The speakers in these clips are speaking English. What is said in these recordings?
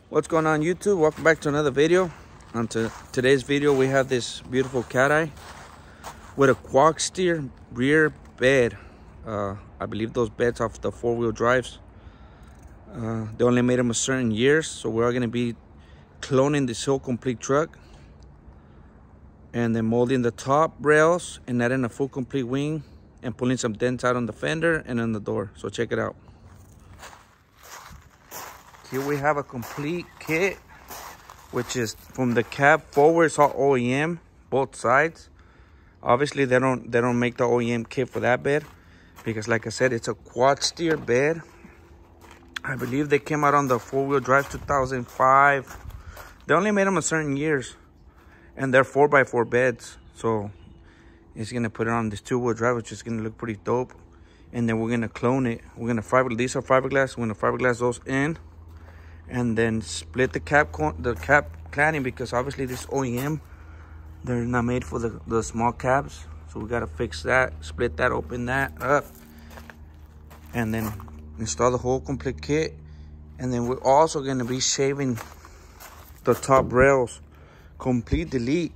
What's going on, YouTube? Welcome back to another video. On today's video, we have this beautiful cat eye with a quad steer rear bed. I believe those beds off the four-wheel drives. They only made them a certain years, so we're going to be cloning this whole complete truck and then molding the top rails and adding a full complete wing and pulling some dents out on the fender and on the door. So check it out. Here we have a complete kit, which is from the cab forward. It's all OEM, both sides. Obviously, they don't make the OEM kit for that bed because, like I said, it's a quad steer bed. I believe they came out on the four-wheel drive 2005. They only made them a certain years, and they're 4x4 beds. So it's gonna put it on this two-wheel drive, which is gonna look pretty dope. And then we're gonna clone it. We're gonna these are fiberglass. We're gonna fiberglass those in. And then split the cap cladding because obviously this OEM, they're not made for the small cabs. So we gotta fix that, split that, open that up, and then install the whole complete kit. And then we're also gonna be shaving the top rails, complete delete.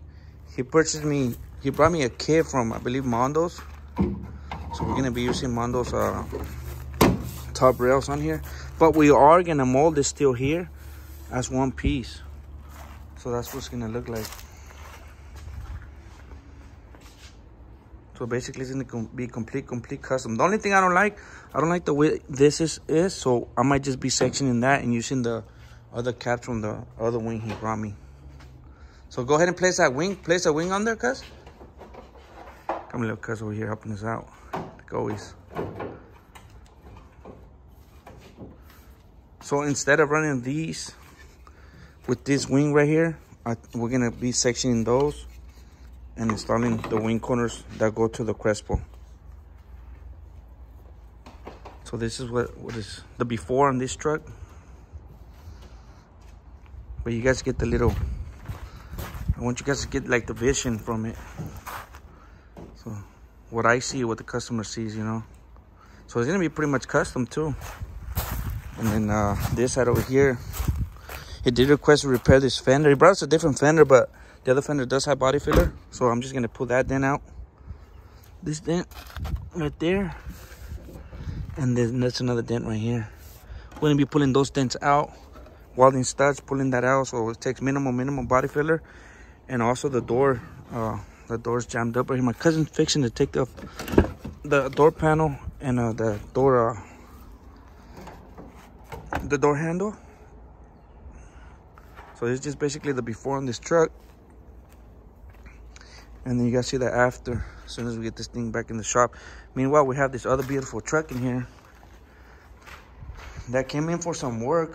He brought me a kit from, I believe, Mondo's. So we're gonna be using Mondo's top rails on here, but we are gonna mold this steel here as one piece. So that's what's gonna look like. So basically it's gonna be complete custom. The only thing I don't like the way this is, so I might just be sectioning that and using the other caps from the other wing he brought me. So go ahead and place a wing on there, cuz. Come little cuz over here helping us out, like always. So instead of running these with this wing right here, we're gonna be sectioning those and installing the wing corners that go to the Crespo. So this is what is the before on this truck. But you guys get the little, I want you guys to get like the vision from it. So what I see, what the customer sees, you know. So it's gonna be pretty much custom too. And then this side over here, he did request to repair this fender. He brought us a different fender, but the other fender does have body filler. So I'm just gonna pull that dent out. This dent right there. And then that's another dent right here. We're gonna be pulling those dents out. Welding studs, pulling that out. So it takes minimum body filler. And also the door's jammed up right here. My cousin's fixing to take the door panel and the door handle. So it's just basically the before on this truck, and then you guys see the after as soon as we get this thing back in the shop. Meanwhile, we have this other beautiful truck in here that came in for some work.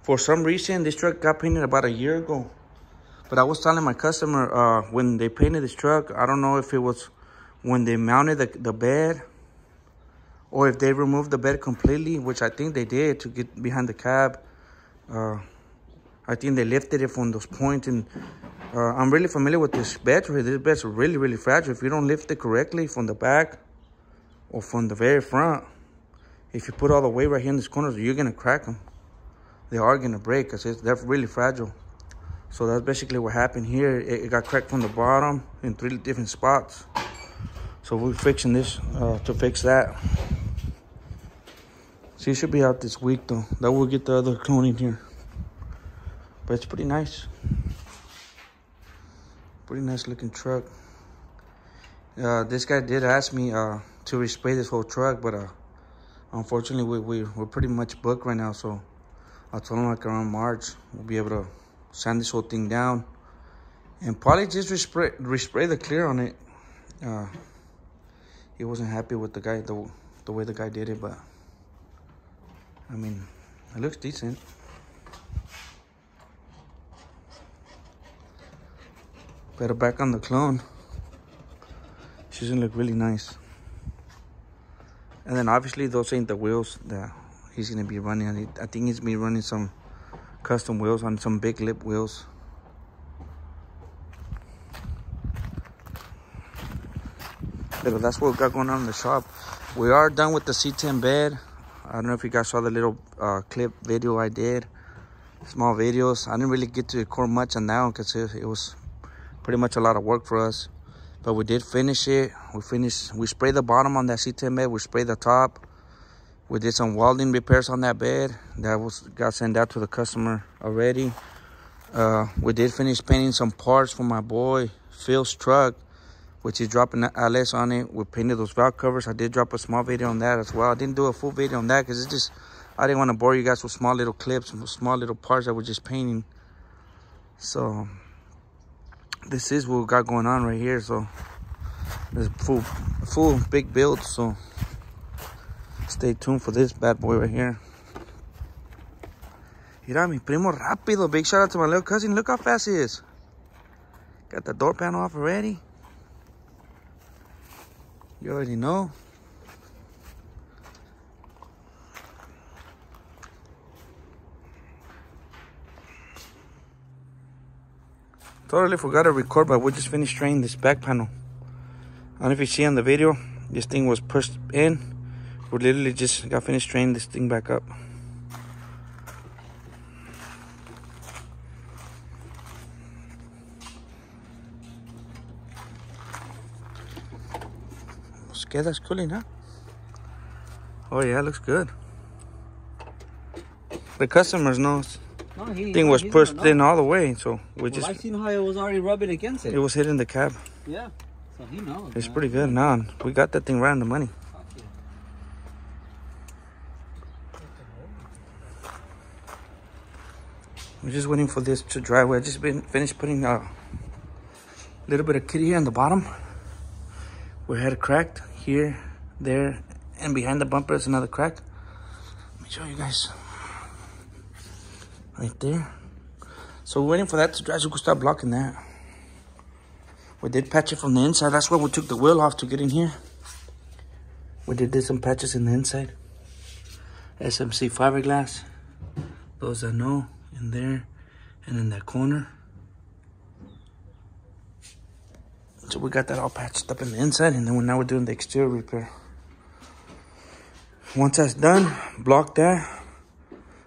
For some reason, this truck got painted about a year ago, but I was telling my customer when they painted this truck, I don't know if it was when they mounted the bed or if they removed the bed completely, which I think they did to get behind the cab. I think they lifted it from those points. And I'm really familiar with this bed. This bed's really fragile. If you don't lift it correctly from the back or from the very front, if you put all the weight right here in these corners, you're gonna crack them. They are gonna break because they're really fragile. So that's basically what happened here. It got cracked from the bottom in 3 different spots. So we're fixing this to fix that. So it should be out this week though. That will get the other cloning here. But it's pretty nice. Pretty nice looking truck. This guy did ask me to respray this whole truck, but unfortunately we're pretty much booked right now. So I told him like around March we'll be able to sand this whole thing down and probably just respray the clear on it. He wasn't happy with the way the guy did it, but I mean, it looks decent. Better back on the clone. She's gonna look really nice. And then obviously those ain't the wheels that he's gonna be running. I think he's gonna be running some custom wheels on some big lip wheels. But that's what we got going on in the shop. We are done with the C10 bed. I don't know if you guys saw the little clip video I did. Small videos. I didn't really get to record much on that one because it was pretty much a lot of work for us. But we did finish it. We sprayed the bottom on that C10 bed. We sprayed the top. We did some welding repairs on that bed. Got sent out to the customer already. We did finish painting some parts for my boy Phil's truck, which is dropping LS on it. We painted those valve covers. I did drop a small video on that as well. I didn't do a full video on that because I didn't want to bore you guys with small little clips, small little parts that we're just painting. So this is what we got going on right here. So there's full big build. So stay tuned for this bad boy right here. Mira, mi primo rápido. Big shout out to my little cousin. Look how fast he is. Got the door panel off already. You already know. Totally forgot to record, but we just finished spraying this back panel. I don't know if you see on the video, this thing was pushed in. We literally just got finished spraying this thing back up. Queda's cooling, huh? Oh yeah, looks good. The customers knows. No, thing was pushed in all the way, so I seen how it was already rubbing against it. It was hitting the cab. Yeah, so he knows. It's pretty good. Now we got that thing right on the money. We're just waiting for this to dry. We just finished putting a little bit of kitty here on the bottom. We had it cracked here, there, and behind the bumper is another crack. Let me show you guys. Right there. So we're waiting for that to dry so we can start blocking that. We did patch it from the inside. That's why we took the wheel off to get in here. We did some patches in the inside. SMC fiberglass. Those that know, in there and in that corner. So we got that all patched up in the inside, and then now we're doing the exterior repair. Once that's done, block that,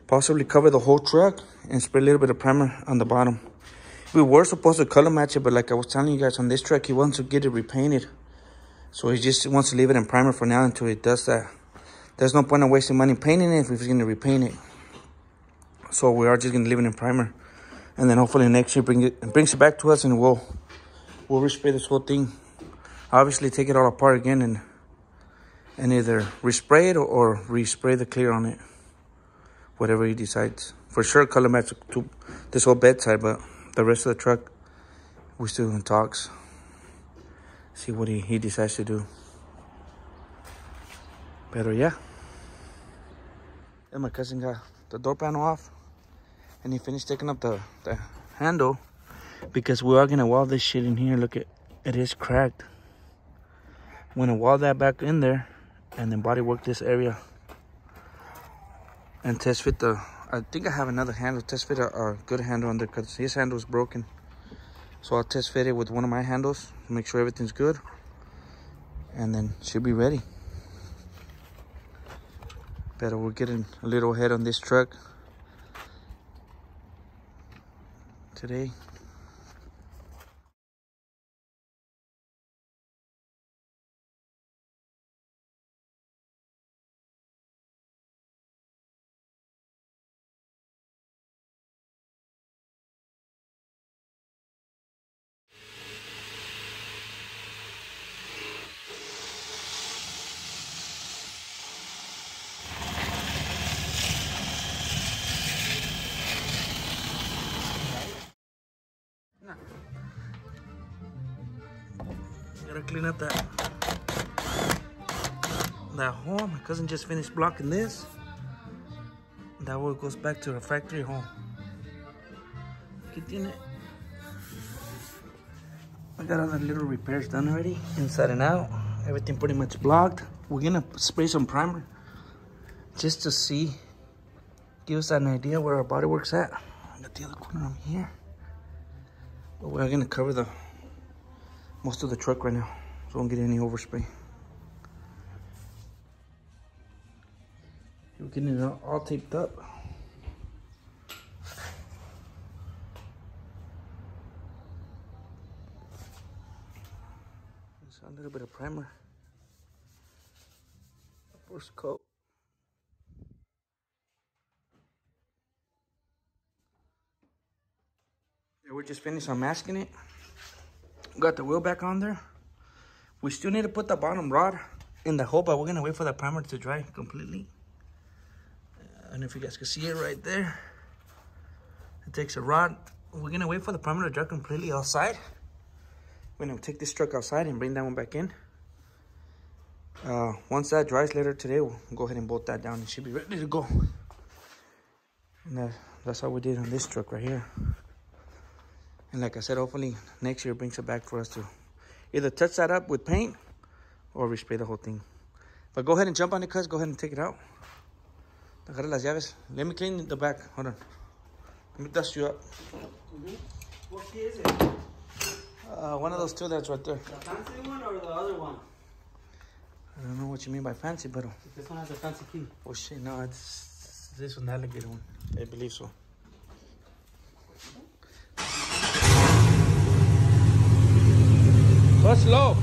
possibly cover the whole truck, and spray a little bit of primer on the bottom. We were supposed to color match it, but like I was telling you guys on this truck, he wants to get it repainted. So he just wants to leave it in primer for now until he does that. There's no point in wasting money painting it if he's going to repaint it. So we are just going to leave it in primer. And then hopefully next year brings it back to us, and we'll respray this whole thing. Obviously take it all apart again and either respray it or respray the clear on it. Whatever he decides. For sure color match to this whole bedside, but the rest of the truck, we're still in talks. See what he decides to do. Pero yeah. And my cousin got the door panel off, and he finished taking up the handle, because we are gonna weld this shit in here. Look, it is cracked. I'm gonna weld that back in there and then body work this area and test fit I think I have another handle, test fit a good handle under, because his handle is broken. So I'll test fit it with one of my handles, make sure everything's good, and then should be ready. But we're getting a little ahead on this truck today. Gotta clean up that hole. My cousin just finished blocking this. That way it goes back to the factory hole. Get in it. I got all the little repairs done already, inside and out. Everything pretty much blocked. We're gonna spray some primer just to see, give us an idea where our body works at. I got the other corner on here. But we're gonna cover most of the truck right now, so we don't get any overspray. getting it all taped up. Just a little bit of primer. First coat. Yeah, we're just finished unmasking it. Got the wheel back on there. We still need to put the bottom rod in the hole, but we're gonna wait for the primer to dry completely. I don't know if you guys can see it right there. It takes a rod. We're gonna wait for the primer to dry completely outside. We're gonna take this truck outside and bring that one back in. Once that dries later today, we'll go ahead and bolt that down. It should be ready to go. And that's how we did on this truck right here. And like I said, hopefully next year brings it back for us to either touch that up with paint or respray the whole thing. But go ahead and jump on it, cuz. Go ahead and take it out. Agarra las llaves. Let me clean the back. Hold on. Let me dust you up. What key is it? One of those two that's right there. The fancy one or the other one? I don't know what you mean by fancy, but... This one has a fancy key. Oh shit, no, it's this one, the alligator one. I believe so. Go slow.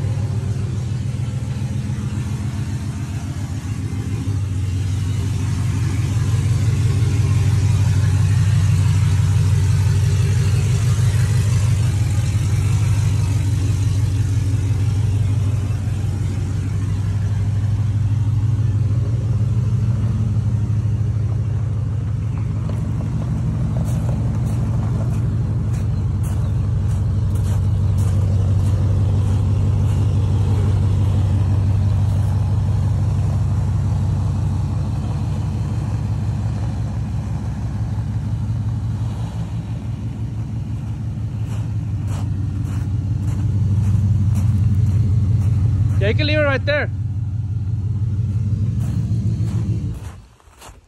Yeah, you can leave it right there.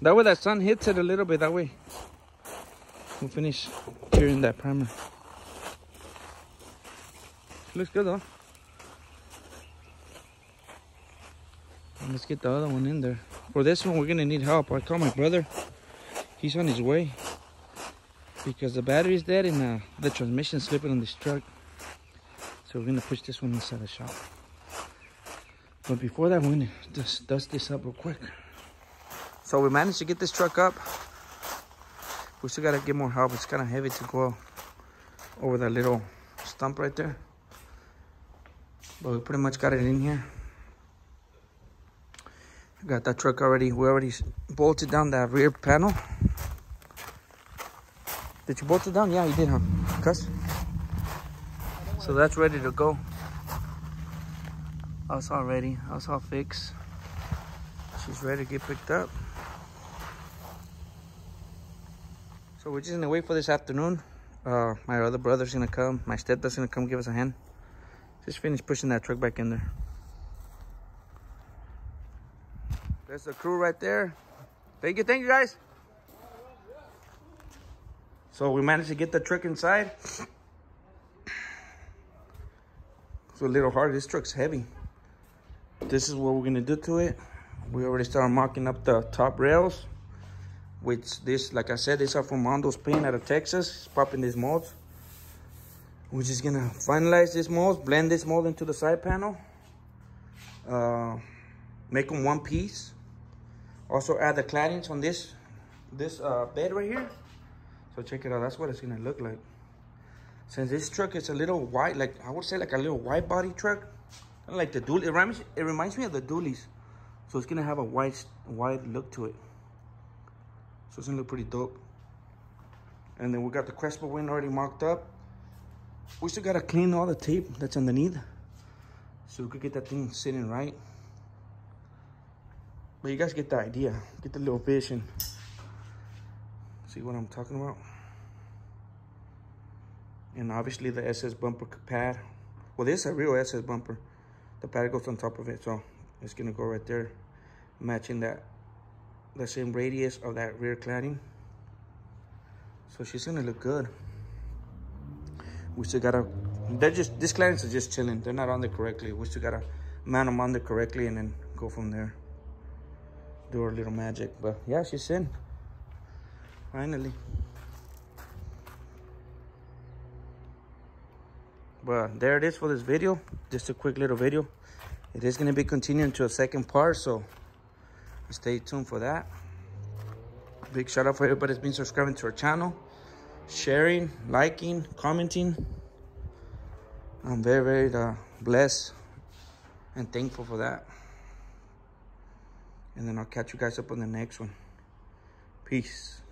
That way that sun hits it a little bit, that way we'll finish curing that primer. Looks good though. And let's get the other one in there. For this one, we're gonna need help. I called my brother. He's on his way because the battery's dead and the transmission's slipping on this truck. So we're gonna push this one inside the shop. But before that, we're gonna just dust this up real quick. So we managed to get this truck up. We still gotta get more help. It's kind of heavy to go over that little stump right there. But we pretty much got it in here. Got that truck already. We already bolted down that rear panel. Did you bolt it down? Yeah, you did, huh? Cuz? So that's ready to go. That's all ready. That's all fixed. She's ready to get picked up. So we're just gonna wait for this afternoon. My other brother's gonna come. My stepdad's gonna come give us a hand. Just finished pushing that truck back in there. There's the crew right there. Thank you guys. So we managed to get the truck inside. It's a little hard. This truck's heavy. This is what we're gonna do to it. We already started marking up the top rails, which this, like I said, these are from Mondo's Paint out of Texas. It's popping these molds. We're just gonna finalize this mold, blend this mold into the side panel, make them one piece. Also add the claddings on this bed right here. So check it out. That's what it's gonna look like. Since this truck is a little wide, like I would say, like a little wide body truck, kind of like the dually. It reminds me of the dualies. So it's gonna have a wide look to it. So it's gonna look pretty dope. And then we got the Crespo wing already marked up. We still gotta clean all the tape that's underneath, so we could get that thing sitting right. But you guys get the idea, get the little vision. See what I'm talking about? And obviously the SS bumper pad. Well, this is a real SS bumper. The pad goes on top of it, so it's gonna go right there, matching the same radius of that rear cladding. So she's gonna look good. We still gotta, these claddings are just chilling. They're not on there correctly. We still gotta mount them on there correctly and then go from there. do her little magic. But yeah, she's in. Finally. But there it is for this video. Just a quick little video. It is going to be continuing to a second part, so stay tuned for that. Big shout out for everybody that's been subscribing to our channel, sharing, liking, commenting. I'm very, very blessed and thankful for that. And then I'll catch you guys up on the next one. Peace.